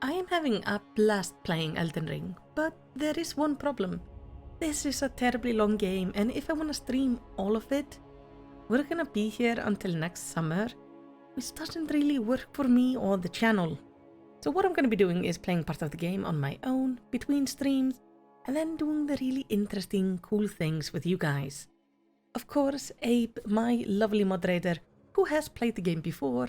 I am having a blast playing Elden Ring, but there is one problem. This is a terribly long game, and if I want to stream all of it, we're gonna be here until next summer, which doesn't really work for me or the channel. So what I'm gonna be doing is playing part of the game on my own, between streams, and then doing the really interesting, cool things with you guys. Of course, Abe, my lovely moderator, who has played the game before,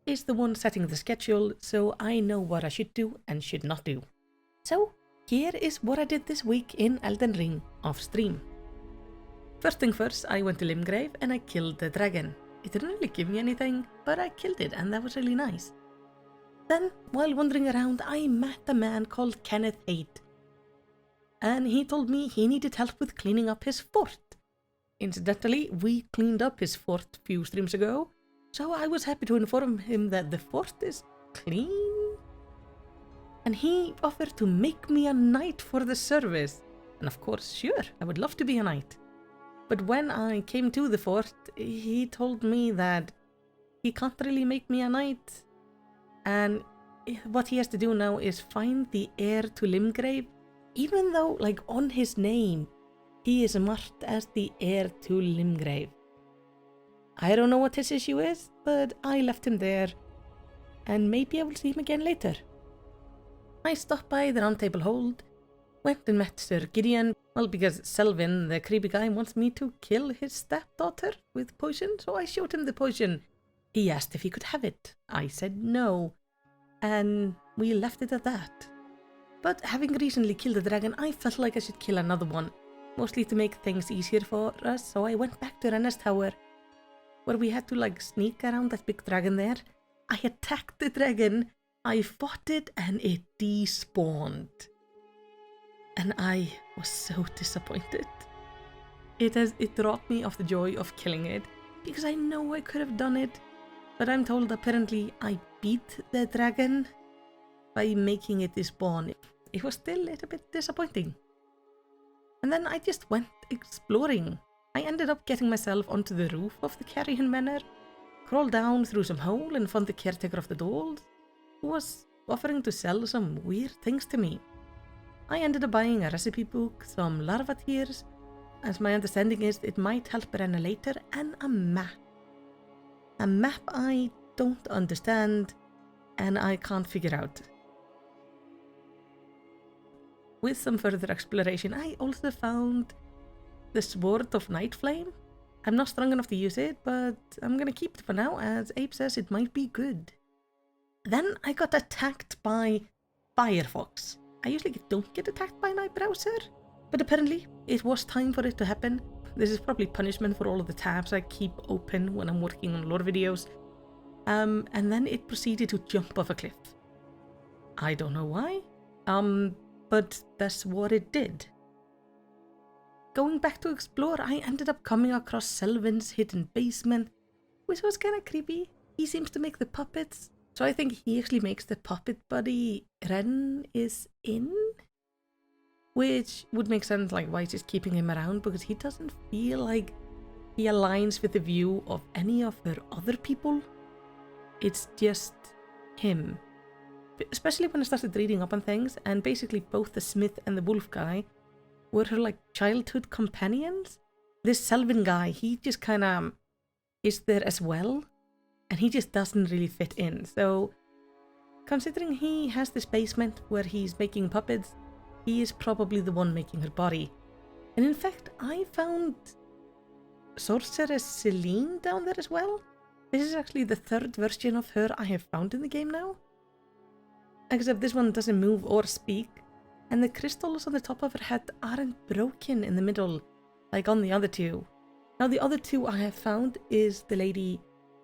is the one setting the schedule, so I know what I should do and should not do. So, here is what I did this week in Elden Ring, off stream. First thing first, I went to Limgrave and I killed the dragon. It didn't really give me anything, but I killed it and that was really nice. Then, while wandering around, I met a man called Kenneth Haight. And he told me he needed help with cleaning up his fort. Incidentally, we cleaned up his fort a few streams ago, so I was happy to inform him that the fort is clean. And he offered to make me a knight for the service. And of course, sure, I would love to be a knight. But when I came to the fort, he told me that he can't really make me a knight. And what he has to do now is find the heir to Limgrave, even though, like, on his name, he is marked as the heir to Limgrave. I don't know what his issue is, but I left him there, and maybe I will see him again later. I stopped by the Round Table Hold, went and met Sir Gideon, well, because Selvin, the creepy guy, wants me to kill his stepdaughter with poison, so I showed him the poison. He asked if he could have it. I said no, and we left it at that. But having recently killed a dragon, I felt like I should kill another one, mostly to make things easier for us, so I went back to Renner's Tower, where we had to, like, sneak around that big dragon there. I attacked the dragon, I fought it, and it despawned. And I was so disappointed. It robbed me of the joy of killing it, because I know I could have done it, but I'm told apparently I beat the dragon by making it despawn. It was still a little bit disappointing. And then I just went exploring. I ended up getting myself onto the roof of the Carrion Manor, crawled down through some hole and found the caretaker of the dolls, who was offering to sell some weird things to me. I ended up buying a recipe book, some larva tears, as my understanding is it might help Renna later, and a map. A map I don't understand, and I can't figure out. With some further exploration, I also found the Sword of Night Flame. I'm not strong enough to use it, but I'm gonna keep it for now, as Abe says it might be good. Then I got attacked by Firefox. I usually don't get attacked by my browser, but apparently it was time for it to happen. This is probably punishment for all of the tabs I keep open when I'm working on lore videos. And then it proceeded to jump off a cliff. I don't know why, but that's what it did. Going back to explore, I ended up coming across Selvin's hidden basement, which was kind of creepy. He seems to make the puppets, so I think he actually makes the puppet buddy Ren is in, which would make sense, like, why she's keeping him around, because he doesn't feel like he aligns with the view of any of her other people. It's just him. Especially when I started reading up on things, and basically both the Smith and the Wolf guy were her, like, childhood companions. This Selvin guy, he just kind of is there as well, and he just doesn't really fit in. So, considering he has this basement where he's making puppets, he is probably the one making her body. And in fact, I found Sorceress Celine down there as well. This is actually the third version of her I have found in the game now. Except this one doesn't move or speak, and the crystals on the top of her head aren't broken in the middle, like on the other two. Now the other two I have found is the lady,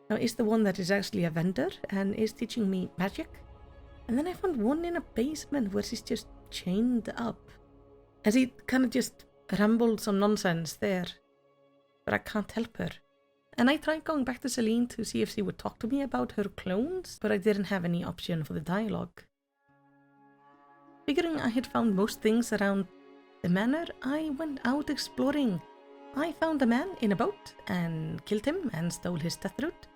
now is the one that is actually a vendor and is teaching me magic. And then I found one in a basement where she's just chained up. And she kind of just rambled some nonsense there, but I can't help her. And I tried going back to Celine to see if she would talk to me about her clones, but I didn't have any option for the dialogue. Figuring I had found most things around the manor, I went out exploring. I found a man in a boat and killed him and stole his death root.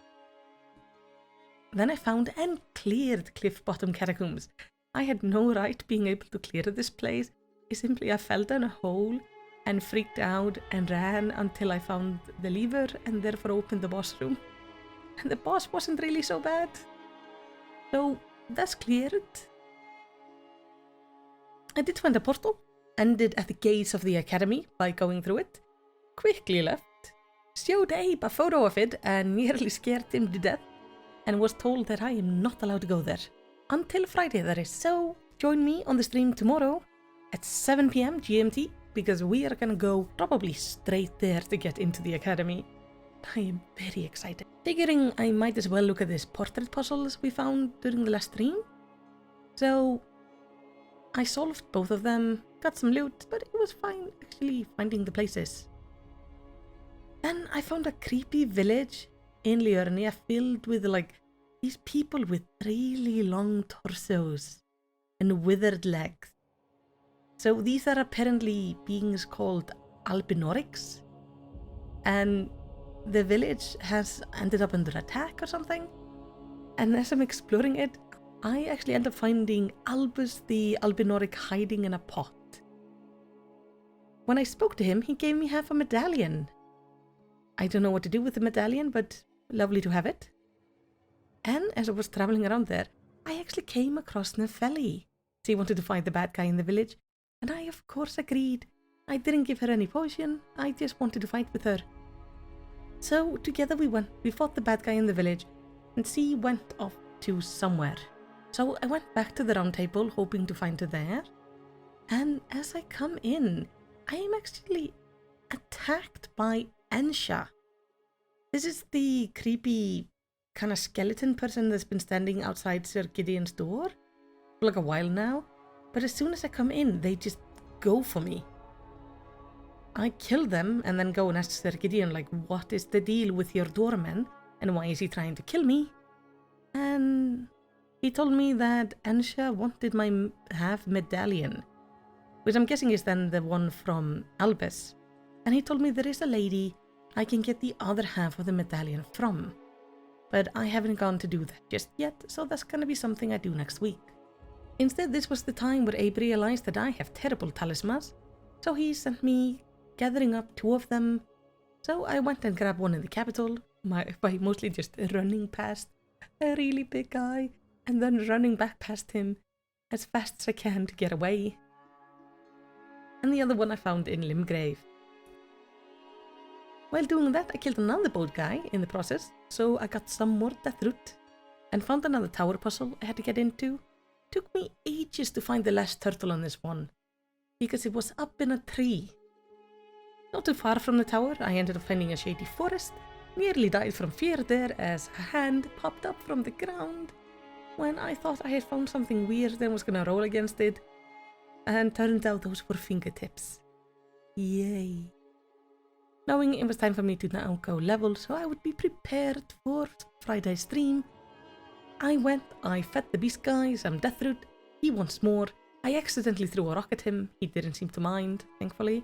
Then I found and cleared Cliff Bottom Catacombs. I had no right being able to clear this place. I fell down a hole and freaked out and ran until I found the lever and therefore opened the boss room. And the boss wasn't really so bad. So that's cleared. I did find a portal, ended at the gates of the academy by going through it, quickly left, showed Abe a photo of it and nearly scared him to death, and was told that I am not allowed to go there. Until Friday, that is. So join me on the stream tomorrow at 7 PM GMT, because we are gonna go probably straight there to get into the academy. I am very excited. Figuring I might as well look at these portrait puzzles we found during the last stream. So I solved both of them, got some loot, but it was fine actually finding the places. Then I found a creepy village in Liurnia filled with like these people with really long torsos and withered legs. So these are apparently beings called albinorics, and the village has ended up under attack or something. And as I'm exploring it, I actually end up finding Albus the albinoric hiding in a pot. When I spoke to him, he gave me half a medallion. I don't know what to do with the medallion, but lovely to have it. And as I was traveling around there, I actually came across Nepheli. She wanted to find the bad guy in the village, and I of course agreed. I didn't give her any potion, I just wanted to fight with her. So together we fought the bad guy in the village, and she went off to somewhere. So I went back to the round table hoping to find her there, and as I come in, I am actually attacked by Ensha. This is the creepy kind of skeleton person that's been standing outside Sir Gideon's door for like a while now, but as soon as I come in, they just go for me. I kill them and then go and ask Sir Gideon, like, what is the deal with your doorman and why is he trying to kill me? And he told me that Ensha wanted my half medallion, which I'm guessing is then the one from Albus. And he told me there is a lady I can get the other half of the medallion from. But I haven't gone to do that just yet, so that's gonna be something I do next week. Instead, this was the time where Abe realized that I have terrible talismans, so he sent me gathering up 2 of them. So I went and grabbed one in the capital, by mostly just running past a really big guy, and then running back past him as fast as I can to get away. And the other one I found in Limgrave. While doing that, I killed another boat guy in the process, so I got some more death root, and found another tower puzzle I had to get into. Took me ages to find the last turtle on this one, because it was up in a tree. Not too far from the tower, I ended up finding a shady forest, nearly died from fear there as a hand popped up from the ground when I thought I had found something weird and was gonna roll against it, and turned out those were fingertips. Yay. Knowing it was time for me to now go level so I would be prepared for Friday's stream, I fed the beast guy some death root, he wants more, I accidentally threw a rock at him, he didn't seem to mind, thankfully,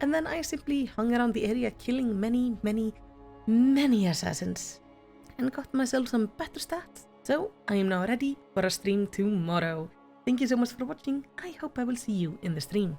and then I simply hung around the area killing many assassins, and got myself some better stats, so I am now ready for a stream tomorrow. Thank you so much for watching, I hope I will see you in the stream.